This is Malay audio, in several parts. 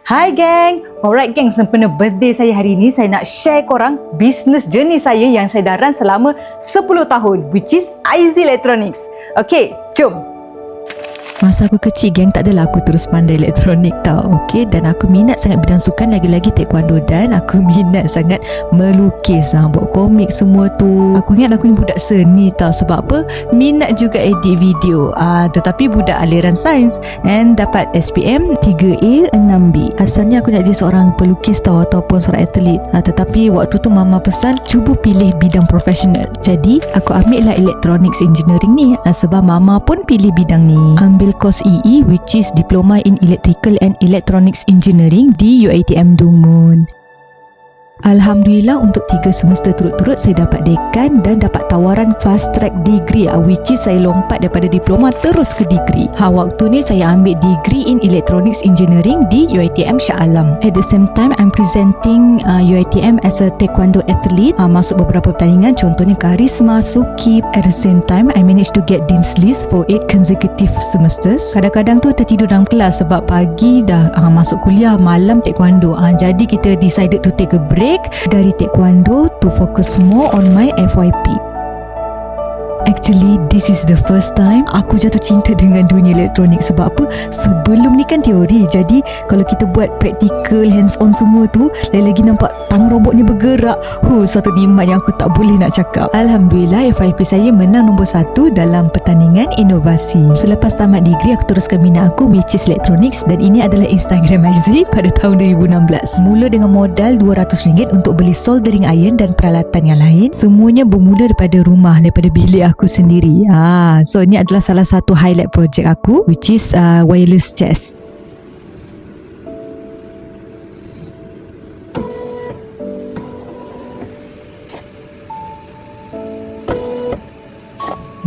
Hai geng. Alright geng, sempena birthday saya hari ni, saya nak share korang business journey saya yang saya dah run selama 10 tahun, which is IZ Electronics. Okay, jom. Masa aku kecil geng, tak adalah aku terus pandai elektronik tau. Okay, dan aku minat sangat bidang sukan, lagi-lagi taekwondo, dan aku minat sangat melukis, buat komik semua tu. Aku ingat aku ni budak seni tau. Sebab apa? Minat juga edit video, tetapi budak aliran sains and dapat SPM 3A 6B. Asalnya aku nak jadi seorang pelukis tau, ataupun seorang atlet, tetapi waktu tu mama pesan cuba pilih bidang profesional. Jadi aku ambil lah electronics engineering ni, sebab mama pun pilih bidang ni. Ambil kos EE, which is Diploma in Electrical and Electronics Engineering di UiTM Dungun. Alhamdulillah, untuk 3 semester turut-turut saya dapat dekan dan dapat tawaran fast track degree, which is saya lompat daripada diploma terus ke degree. Waktu ni saya ambil degree in Electronics Engineering di UiTM Shah Alam. At the same time, I'm presenting UiTM as a taekwondo athlete, masuk beberapa pertandingan, contohnya Karisma, Sukip. At the same time, I managed to get Dean's List for 8 consecutive semesters. Kadang-kadang tu tertidur dalam kelas sebab pagi dah masuk kuliah, malam taekwondo. Jadi kita decided to take a break dari taekwondo to focus more on my FYP. Actually, this is the first time aku jatuh cinta dengan dunia elektronik. Sebab apa? Sebelum ni kan teori. Jadi, kalau kita buat practical, hands-on semua tu, lagi-lagi nampak tangan robot ni bergerak. Satu nikmat yang aku tak boleh nak cakap. Alhamdulillah, FYP saya menang nombor 1 dalam pertandingan inovasi. Selepas tamat degree, aku teruskan minat aku, which is electronics, dan ini adalah Instagram IZ pada tahun 2016. Mula dengan modal RM200 untuk beli soldering iron dan peralatan yang lain. Semuanya bermula daripada rumah, daripada bilik aku sendiri. So ini adalah salah satu highlight projek aku, which is wireless chess.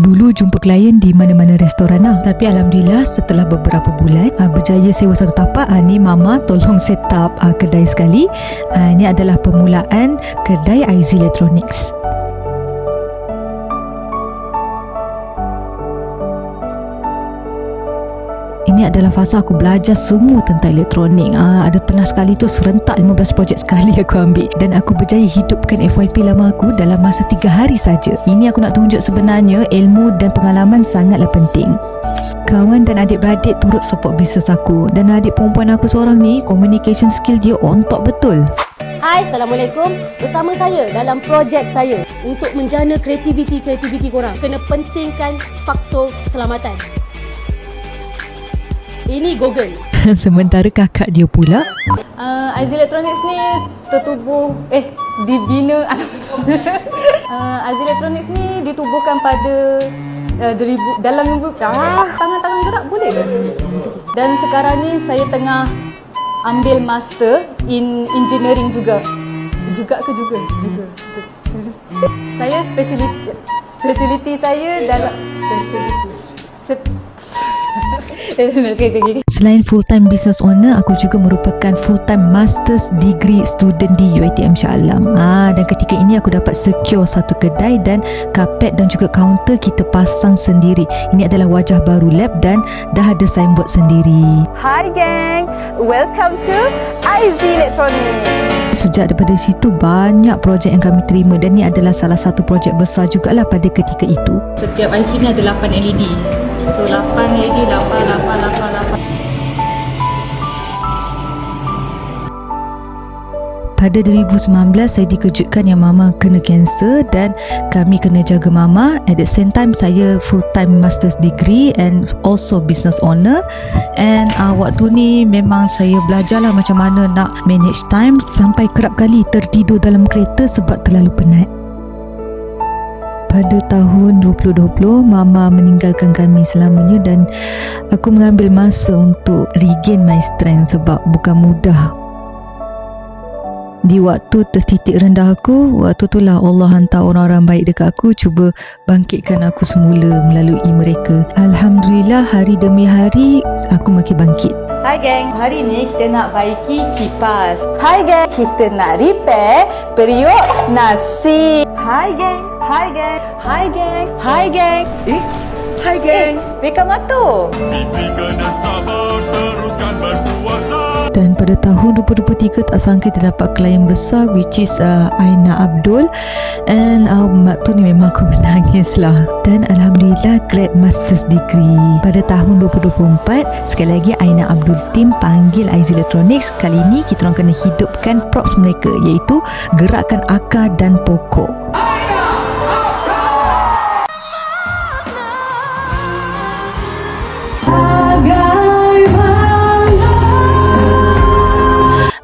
Dulu jumpa klien di mana-mana restoran tapi alhamdulillah setelah beberapa bulan berjaya sewa satu tapak. Ni mama tolong set up kedai sekali. Ini adalah permulaan kedai IZ Electronics. Ini adalah fasa aku belajar semua tentang elektronik. Ada pernah sekali tu serentak 15 projek sekali aku ambil, dan aku berjaya hidupkan FYP lama aku dalam masa 3 hari saja. Ini aku nak tunjuk sebenarnya ilmu dan pengalaman sangatlah penting. Kawan dan adik-beradik turut support bisnes aku, dan adik perempuan aku seorang ni communication skill dia on top betul. Hai, Assalamualaikum. Bersama saya dalam projek saya untuk menjana kreativiti korang. Kena pentingkan faktor keselamatan. Ini Google. Sementara kakak dia pula, IZ Electronics ni dibina IZ Electronics ni ditubuhkan pada dalam tangan-tangan gerak boleh ke? Dan sekarang ni saya tengah ambil master in engineering juga. Juga. Saya speciality saya dalam selain full-time business owner, aku juga merupakan full-time master's degree student di UiTM Shah Alam. Dan ketika ini aku dapat secure satu kedai, dan kapet dan juga kaunter kita pasang sendiri. Ini adalah wajah baru lab dan dah ada signboard sendiri. Hi gang, welcome to IZ Electronics. Sejak daripada situ banyak projek yang kami terima, dan ini adalah salah satu projek besar jugalah pada ketika itu. Setiap IC ni ada 8 LED. So 8 LED, 8. Pada 2019 saya dikejutkan yang mama kena kanser, dan kami kena jaga mama. At the same time, saya full time master's degree and also business owner. And waktu ni memang saya belajarlah macam mana nak manage time, sampai kerap kali tertidur dalam kereta sebab terlalu penat. Pada tahun 2020, mama meninggalkan kami selamanya, dan aku mengambil masa untuk regain my strength sebab bukan mudah. Di waktu tertitik rendah aku, waktu itulah Allah hantar orang-orang baik dekat aku, cuba bangkitkan aku semula melalui mereka. Alhamdulillah, hari demi hari aku makin bangkit. Hai geng, hari ni kita nak baiki kipas. Hai geng, kita nak repair periuk nasi. Hai geng. Hai geng. Hai geng. Reka Mato. Bibi kena sabar, teruskan berpuasa. Dan pada tahun 2023 tak sangka dia dapat klien besar, which is Aina Abdul. And waktu ni memang aku menangis lah. Dan Alhamdulillah grad master's degree pada tahun 2024. Sekali lagi Aina Abdul team panggil IZ Electronics. Kali ni kita orang kena hidupkan props mereka, iaitu gerakan akar dan pokok.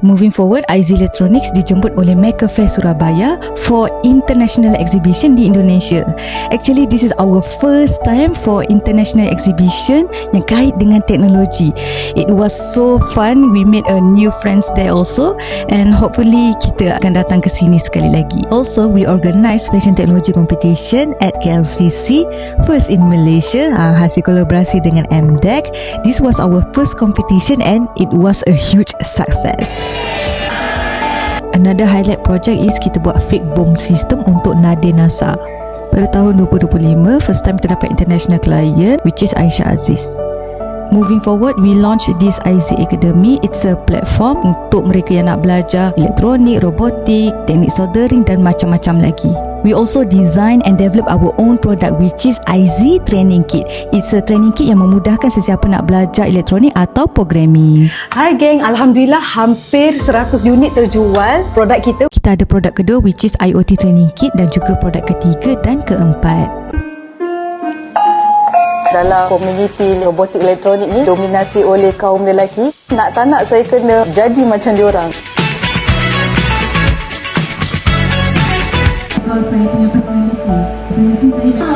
Moving forward, IZ Electronics dijemput oleh Maker Fair Surabaya for international exhibition di Indonesia. Actually, this is our first time for international exhibition yang kait dengan teknologi. It was so fun. We made a new friends there also, and hopefully kita akan datang ke sini sekali lagi. Also, we organize fashion technology competition at KLCC, first in Malaysia, hasil kolaborasi dengan MDEC. This was our first competition and it was a huge success. Another highlight project is kita buat fake bomb system untuk Nade NASA. Pada tahun 2025, first time kita dapat international client, which is Aisyah Aziz. Moving forward, we launched this IZ Academy. It's a platform untuk mereka yang nak belajar elektronik, robotik, teknik soldering dan macam-macam lagi. We also design and develop our own product, which is IZ Training Kit. It's a training kit yang memudahkan sesiapa nak belajar elektronik atau programming. Hai geng, Alhamdulillah hampir 100 unit terjual produk kita. Kita ada produk kedua, which is IoT Training Kit, dan juga produk ketiga dan keempat. Dalam komuniti robotik elektronik ni dominasi oleh kaum lelaki. Nak tak nak saya kena jadi macam diorang. Kalau saya punya personality saya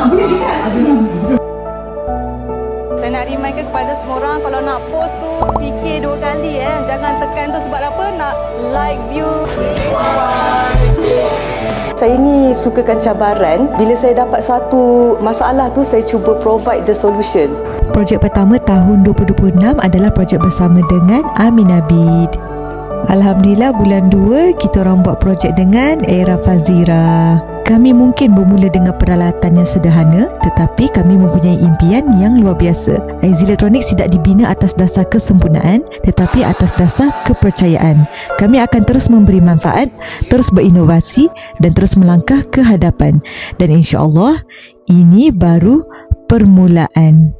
boleh juga. Saya nak remind kepada semua orang, kalau nak post tu fikir 2 kali jangan tekan tu sebab apa? Nak like, view. Saya ni sukakan cabaran. Bila saya dapat satu masalah tu, saya cuba provide the solution. Projek pertama tahun 2026 adalah projek bersama dengan Amin Abid. Alhamdulillah bulan 2 kita orang buat projek dengan Era Fazira. Kami mungkin bermula dengan peralatan yang sederhana, tetapi kami mempunyai impian yang luar biasa. IZ Electronics tidak dibina atas dasar kesempurnaan, tetapi atas dasar kepercayaan. Kami akan terus memberi manfaat, terus berinovasi dan terus melangkah ke hadapan. Dan insya-Allah ini baru permulaan.